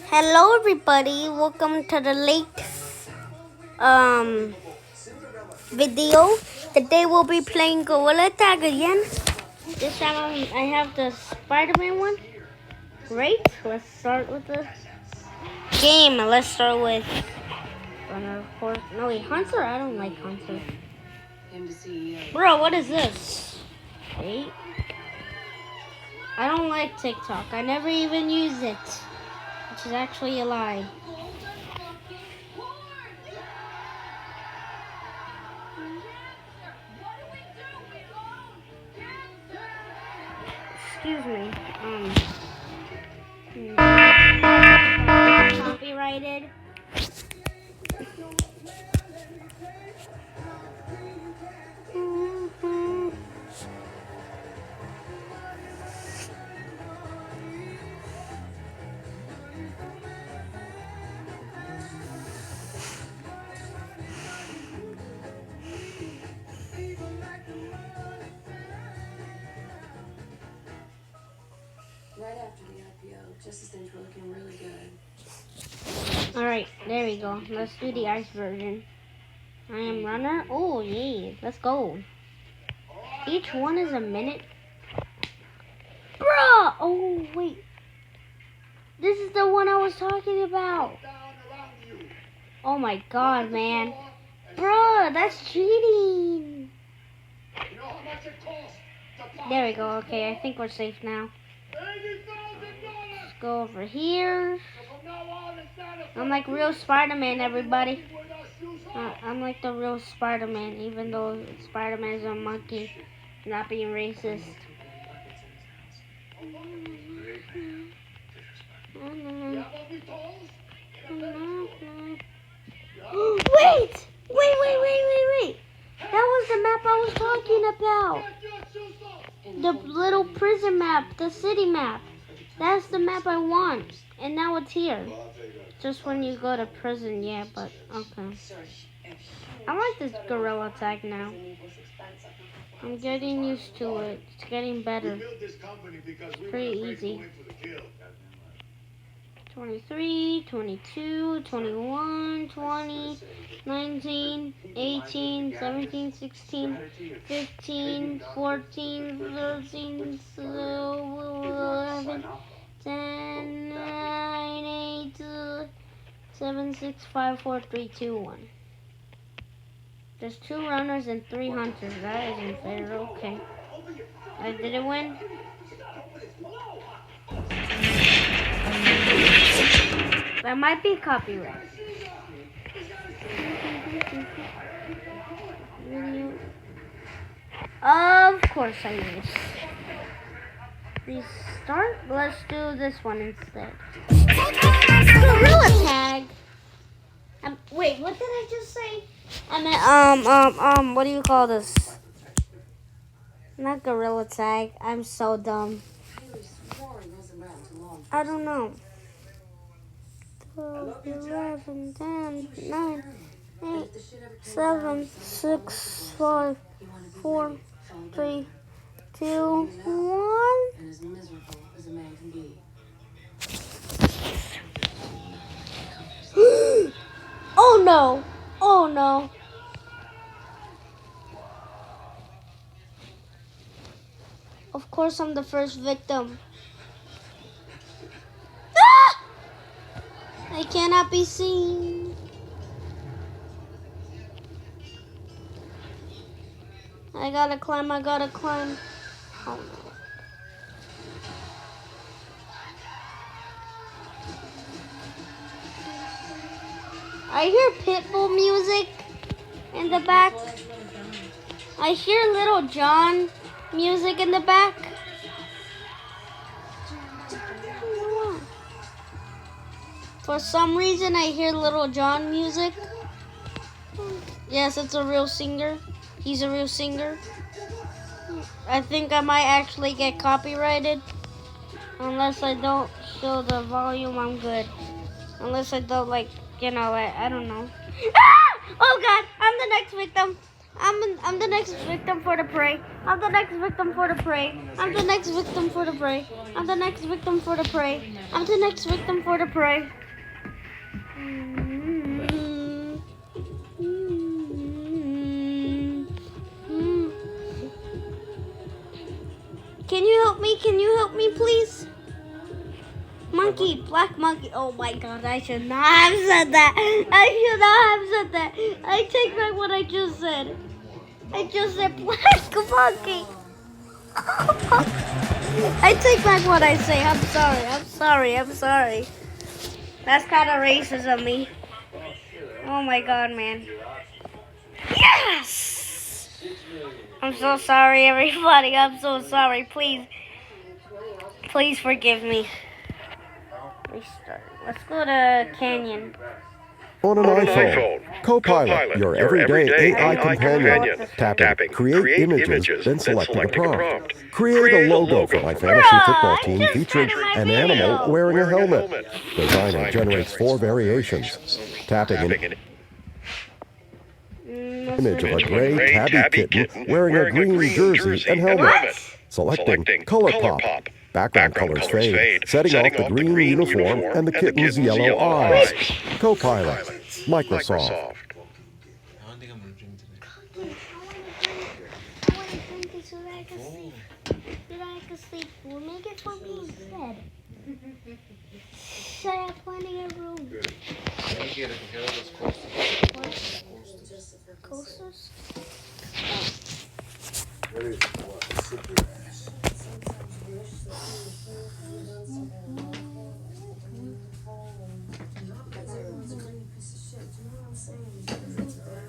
Hello everybody, welcome to the Lakes video. Today we'll be playing Gorilla Tag again. This time I have the Spider-Man one. Great, let's start with the game. Let's start with Runner, of course. No wait, Hunter? I don't like Hunter. Bro, what is this? Wait. I don't like TikTok. I never even use it. Which is actually a lie. Excuse me. Copyrighted. Right after the IPO, Justice things were looking really good. Alright, there we go. Let's do the ice version. I am runner. Oh, yay. Let's go. Each one is a minute. Bruh! Oh, wait. This is the one I was talking about. Oh my god, man. Bruh, that's cheating. There we go. Okay, I think we're safe now. Let's go over here. I'm like real Spider-Man, everybody. I'm like the real Spider-Man, even though Spider-Man is a monkey. Not being racist. Wait! Wait! That was the map I was talking about. The little prison map, the city map. That's the map I want. And now it's here. Just when you go to prison, yeah, but okay. I like this Gorilla Tag now. I'm getting used to it. It's getting better. It's pretty easy. 23, 22, 21, 20, 19, 18, 17, 16, 15, 14, 13, 11, 10, 9, 8, 7, 6, 5, 4, 3, 2, 1. There's 2 runners and 3 hunters. That isn't fair. Okay. I didn't win. That might be copyright. Of course I missed. Restart? Let's do this one instead. Gorilla Tag. Wait, what did I just say? I meant, what do you call this? Not Gorilla Tag. I'm so dumb. I don't know. 12, 11, 10, 9, 8, 7, 6, 5, 4, 3, 2, 1. And as miserable as a man can be. Oh no! Oh no! Of course I'm the first victim. Ah! I cannot be seen. I gotta climb. Oh no. I hear Pitbull music in the back. I hear Little John music in the back. For some reason, I hear Little John music. Yes, it's a real singer. He's a real singer. I think I might actually get copyrighted. Unless I don't show the volume, I'm good. Unless I don't, like, I don't know. Ah! Oh, God, I'm the next victim. I'm the next victim for the prey. I'm the next victim for the prey. I'm the next victim for the prey. I'm the next victim for the prey. I'm the next victim for the prey. Can you help me? Can you help me, please? Monkey, black monkey. Oh my god, I should not have said that. I should not have said that. I take back what I just said. I just said black monkey. I take back what I say. I'm sorry. I'm sorry. I'm sorry. That's kind of racist of me. Oh my god, man. Yes! I'm so sorry, everybody. I'm so sorry. Please forgive me. Restart. Let's go to Canyon. On an iPhone, Copilot, your everyday AI companion. Tapping, create images, then selecting a prompt. Create a logo for my fantasy football team featuring an animal wearing a helmet. Designer generates 4 variations. Tapping an image of a gray tabby kitten wearing a green jersey and helmet. Selecting Color Pop. Background colors fade, setting off the green uniform and the kitten's yellow eyes. Copilot, Microsoft. I want to drink it so that I can sleep. So that I can sleep. We'll make it for me instead. So I have plenty of room. What? Coasters?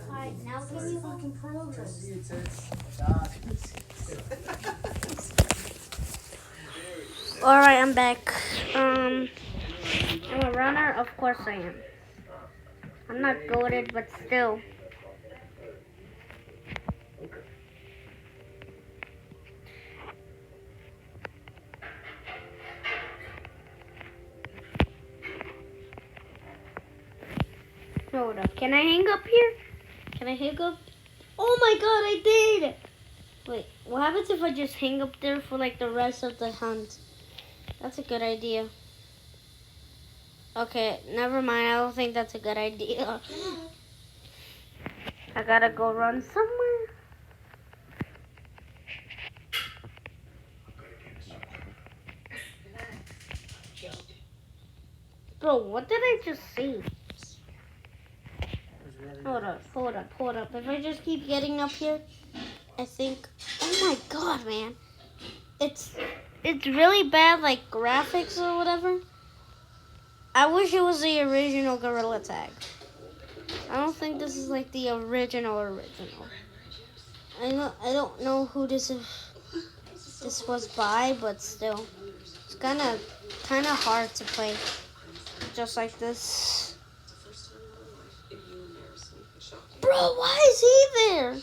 Alright, now give me fucking progress. Alright, I'm back. I'm a runner? Of course I am. I'm not goated, but still. Hold up. Can I hang up here? Can I hang up? Oh my god, I did! Wait, what happens if I just hang up there for like the rest of the hunt? That's a good idea. Okay, never mind. I don't think that's a good idea. I gotta go run somewhere. Bro, what did I just see? Hold up. If I just keep getting up here, I think, oh my god, man. It's really bad, like, graphics or whatever. I wish it was the original Gorilla Tag. I don't think this is, like, the original. I don't know who this was by, but still. It's kind of hard to play. Just like this. Bro, why is he there?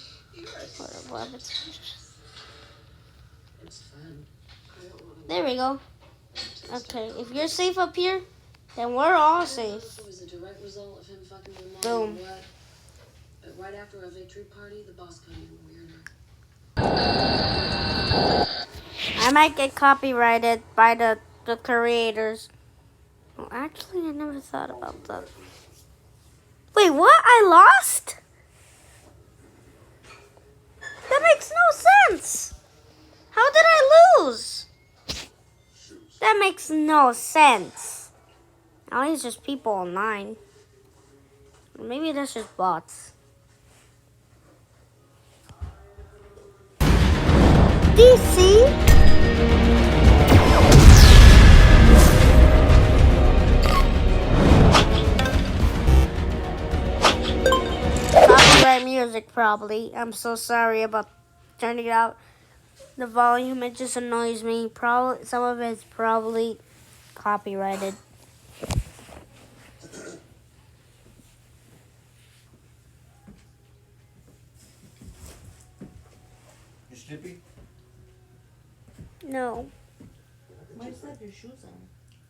There we go. Okay, if you're safe up here, then we're all safe. It was a direct result of him fucking with Boom. But right after a victory party, the boss got even weirder. I might get copyrighted by the creators. Well, actually, I never thought about that. Wait, what? I lost? That makes no sense. How did I lose? That makes no sense. Now these just people online. Maybe that's just bots. DC? Copyright music, probably. I'm so sorry about turning it out. The volume, it just annoys me. Probably some of it's probably copyrighted. You sleepy? No. Why does have your shoes on?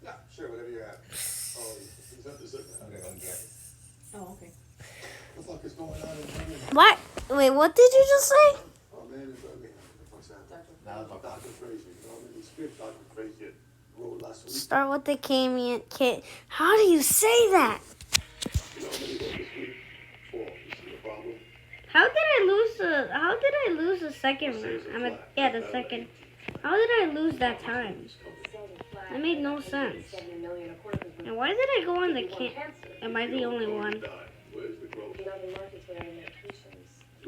Yeah, sure, whatever you have. Oh, is that the zip? Okay, I'll get it. Oh, okay. What the fuck is going on in here? What? Wait, what did you just say? Oh man, it's ugly. What's that? Dr. Frazier. You know, in the script, Dr. Frazier wrote last week. Start with the kid. How do you say that? You know, many wrote this week. 4. You see the problem? How did I lose the second one? The second. How did I lose that time? That made no sense. And why did I go on the Am I the only one? Where's the growth?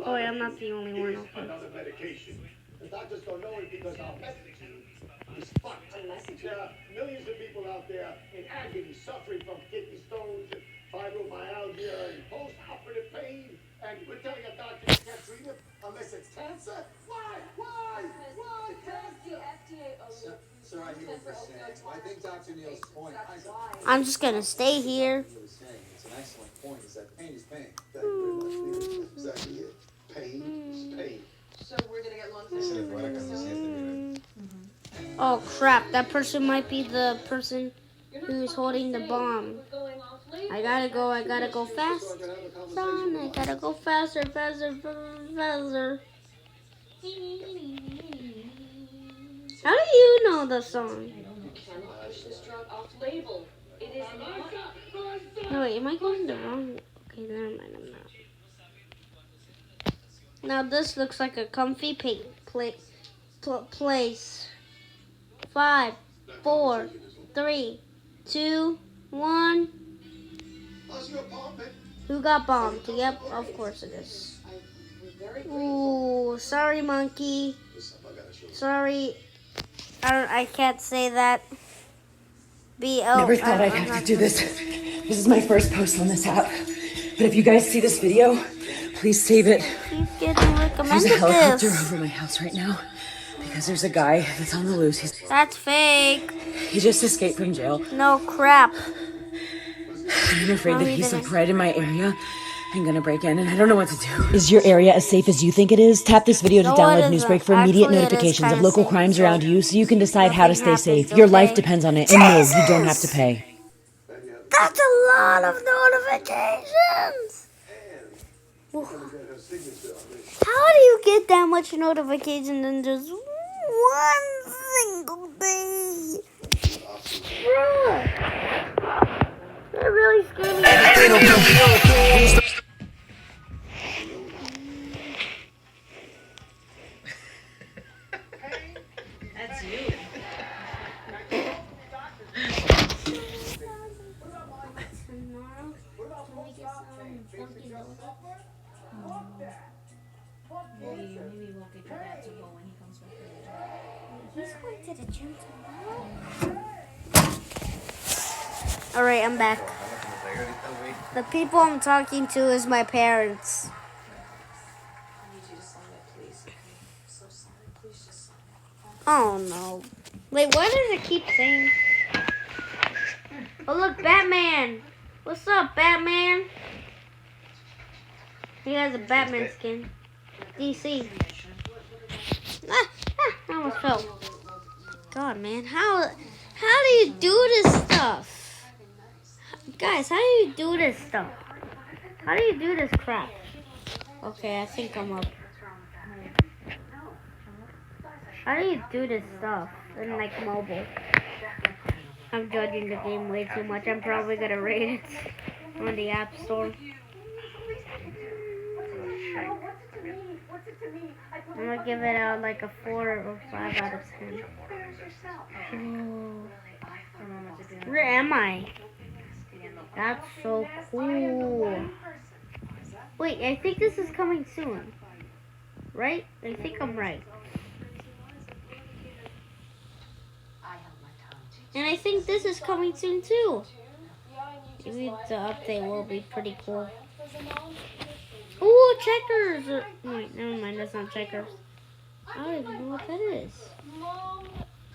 Oh, wait, I'm not the only one. Here's Okay. another medication. The doctors don't know it because our message is fucked. There are millions of people out there in agony, suffering from kidney stones, and fibromyalgia, and post-operative pain. And we're telling a doctor you can't treat it unless it's cancer? Why? Cancer? Sir, I hear what you're saying. I think Dr. Neal's point, I'm just gonna stay here. it's an excellent point, is that pain is pain. Thank you very much, Peter. That's exactly it. Pain is pain. So we're gonna get lunch. Oh crap! That person might be the person who's holding the bomb. I gotta go fast. Son, I gotta go faster. How do you know the song? You cannot push this drug off label. It is not. No, wait, am I going the wrong? Okay, never mind, I'm not. Now this looks like a comfy place. 5, 4, 3, 2, 1. Who got bombed? Yep, of course it is. Ooh, sorry, monkey. Sorry, I can't say that. Never thought I'd have to do this. This is my first post on this app. But if you guys see this video, please save it. Keep getting There's recommended a helicopter this. over my house right now because there's a guy that's on the loose. That's fake. He just escaped from jail. No crap. I'm afraid that he's like right in my area. I'm gonna break in and I don't know what to do. Is your area as safe as you think it is? Tap this video to download Newsbreak for immediate notifications of local crimes around you so you can decide how to stay safe. Your life depends on it. And no, you don't have to pay. That's a lot of notifications. How do you get that much notification in just one single day? Bro, that really scared me. That's you. Maybe we'll get your dad to go when he comes back. He's going to the gym tomorrow. Alright, I'm back. The people I'm talking to is my parents. I need you to sign it, please. Okay? I'm so sorry. Please just sign it. Oh no. Wait, what does it keep saying? Oh look, Batman! What's up, Batman? He has a Batman skin. DC. I almost fell. God, man, how do you do this stuff? Guys, how do you do this stuff? How do you do this crap? Okay, I think I'm up. How do you do this stuff in like mobile? I'm judging the game way too much. I'm probably gonna rate it on the App Store. I'm gonna give it out like a 4 or 5 out of 10. Oh. Where am I? That's so cool. Wait, I think this is coming soon. Right? I think I'm right. And I think this is coming soon too. Maybe the update will be pretty cool. Ooh, checkers! Wait, never mind, that's not checkers. I don't even know what that is. Mom,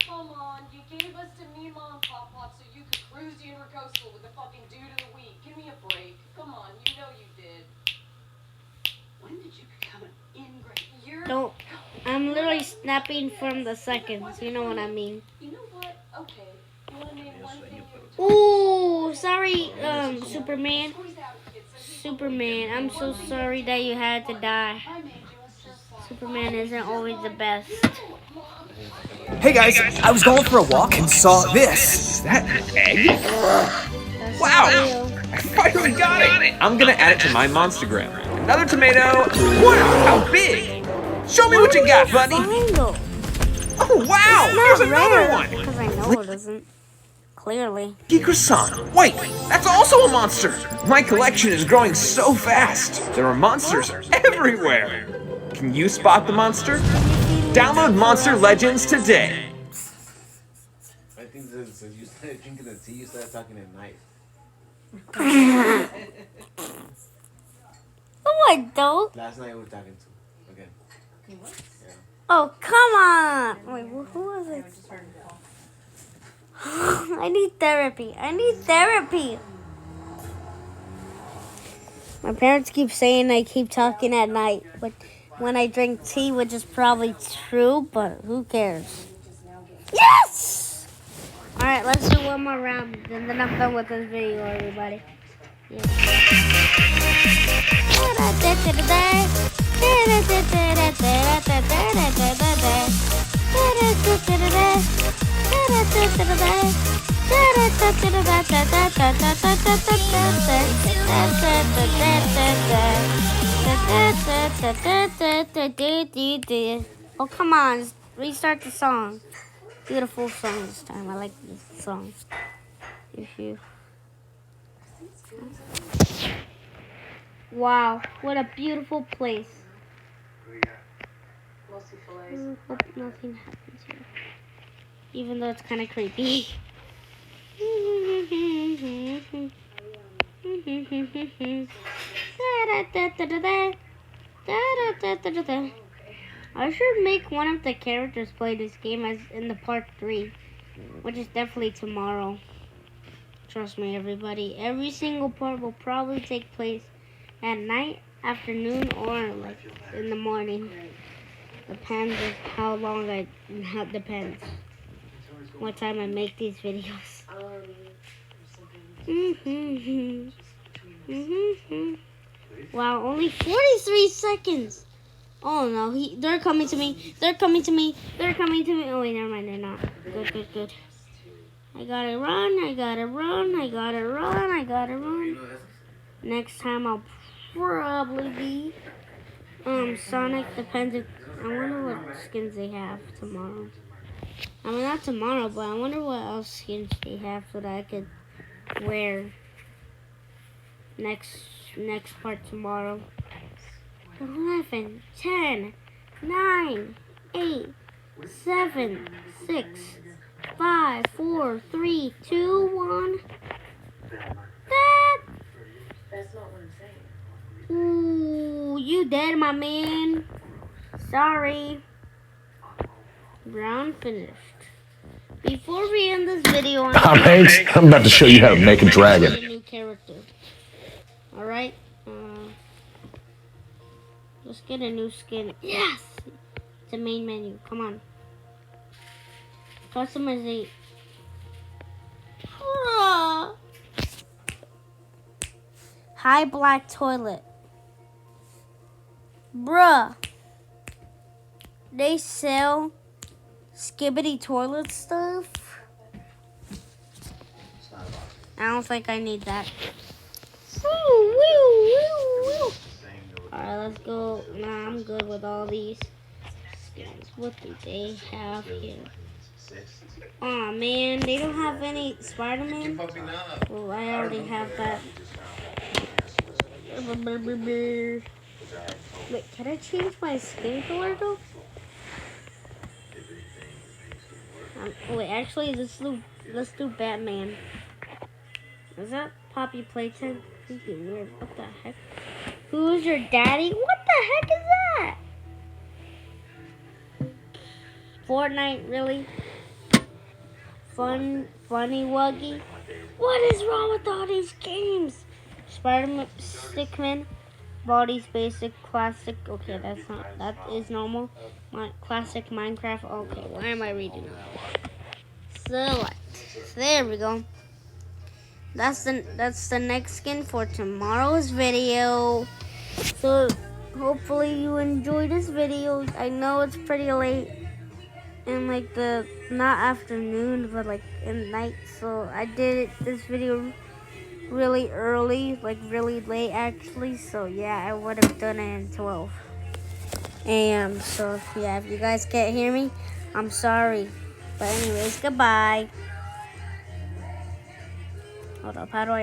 come on. You gave us to me, Mom, Pop Pop, so you could cruise the Intercoastal with the fucking dude of the week. Give me a break. Come on, you know you did. When did you become an ingrate? Don't. I'm literally snapping from the seconds. You know what I mean. You know what? Okay. You want to name one thing? Ooh, sorry, Superman. Squeeze out, kid, so he Superman. I'm so sorry that you had to die. Superman isn't always the best. Hey guys, I was going for a walk and saw this. Is that an egg? Wow! I finally got it! I'm gonna add it to my Monstergram. Another tomato. Wow, how big! Show me what you got, buddy! Oh wow! There's another one! Because I know it isn't. Clearly. Kikru-san, wait! That's also a monster! My collection is growing so fast! There are monsters everywhere! Can you spot the monster? Download Monster Legends today! I think this is, you started drinking the tea, you started talking at night. Oh, I don't. Last night we were talking to, again. Yeah. Oh, come on. Wait, who was it? I need therapy. I need therapy. My parents keep saying I keep talking at night, but when I drink tea, which is probably true, but who cares? Yes! Alright, let's do one more round, and then I'm done with this video, everybody. Oh, come on. Restart the song. Beautiful song this time. I like this song. Wow, what a beautiful place. Hope nothing happens here. Even though it's kind of creepy. I should make one of the characters play this game as in the part 3, which is definitely tomorrow. Trust me, everybody. Every single part will probably take place at night, afternoon, or like in the morning. Depends on how long depends what time I make these videos. Wow, only 43 seconds. Oh no, they're coming to me. They're coming to me. They're coming to me. Oh wait, never mind, they're not. Good. I gotta run. I gotta run. Next time I'll probably be Sonic. Depends if I wonder what skins they have tomorrow. I mean, not tomorrow, but I wonder what else skins they have so that I could wear next part tomorrow. 11, 10, 9, 8, 7, 6, 5, 4, 3, 2, 1. That's not what I'm saying. Ooh, you dead, my man. Sorry. Round finished. Before we end this video, Tom Hanks, I'm about to show you how to make a dragon. A new character. Alright. Let's get a new skin. Yes! It's a main menu. Come on. Customize. High black toilet. Bruh. They sell skibbity toilet stuff. I don't think I need that. Alright, let's go. Nah, I'm good with all these skins. What do they have here? Aw, man, they don't have any Spider-Man? Well, I already have that. Wait, can I change my skin color though? Wait, actually, let's do Batman. Is that Poppy Playtime? Weird. What the heck? Who's your daddy? What the heck is that? Fortnite, really? Funny Wuggy? What is wrong with all these games? Spider-Man, Stickman, Baldi's Basic, Classic. Okay, that is normal. Classic Minecraft. Okay, why am I reading that? Select. There we go. that's the next skin for tomorrow's video. So hopefully you enjoy this video. I know it's pretty late in like the not afternoon but like in night, so I did this video really early, like really late actually. So yeah, I would have done it in 12 a.m. So yeah, if you guys can't hear me, I'm sorry. But anyways, goodbye. Hold up, how do I